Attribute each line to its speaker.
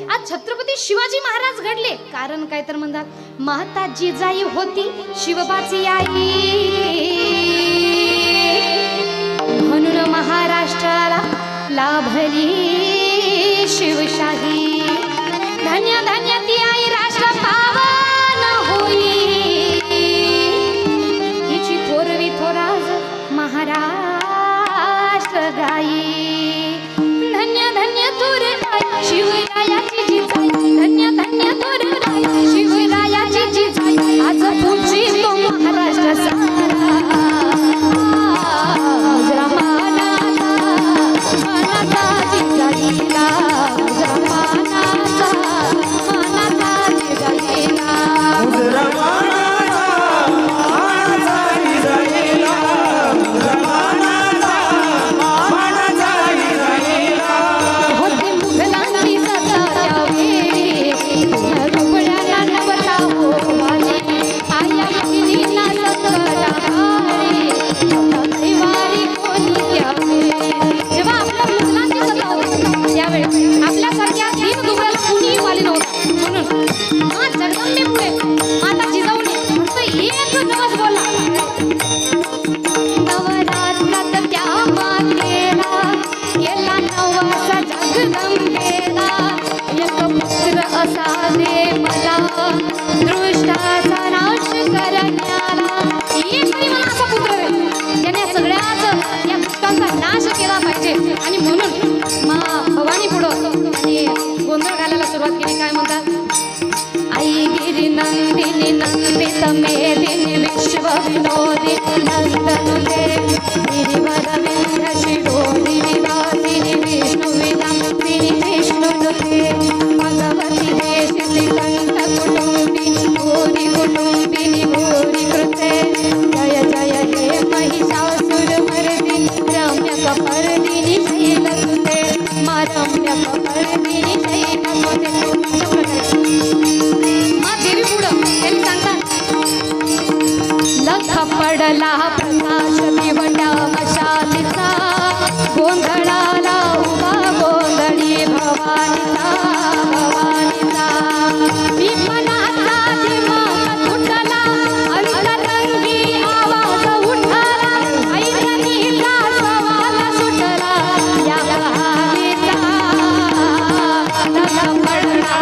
Speaker 1: आज छत्रपती शिवाजी महाराज घडले, कारण काय तर म्हणतात माता जिजाई होती शिवबाची आई, म्हणून महाराष्ट्राला लाभली शिवशाही। धन्य धन्य ती आई राष्ट्र पावन होई, हिची थोरवी थोराज महाराष्ट्र गाई। धन्य धन्य थोर शिवरायाची जिजाई, धन्य धन्य थोर शिवरायाची जिजाई, आज पूजी तो महाराष्ट्र सारा। जमानाचा मनाचा जिजाईला, जमानाचा मनाचा जिजाईला, आणि म्हणून भवानी पुढं आणि गोंधळ घालायला सुरुवात केली। काय म्हणतात आई गिरी नंदिनी नंदित मेदिनी विश्व विनोदी नंदनुते गिरिवर विंध्य शिरोडी विलासिनी विष्णु विलासिनी विष्णुनुते भगवती देशिति कंठ कुटुंबिनी भूरि कुटुंबिनी भूरि कृते जय जय हे महिषासुर मर्दिनी रम्य कपर्दिनी शैलसुते मा रम्य कपर्दिनी शैलसुते। मा देवी पुढं त्यांनी सांगतात लख पडला प्रकाश दिवट्या मशालीचा, गोंधळाला उभा गोंधळी भवानीचा भवानीचा। विमानाचा दिमाग तुटला अंतरंगी आवाज उठला, ऐरणीचा सवाल सुटला या बहारीचा। लख पडला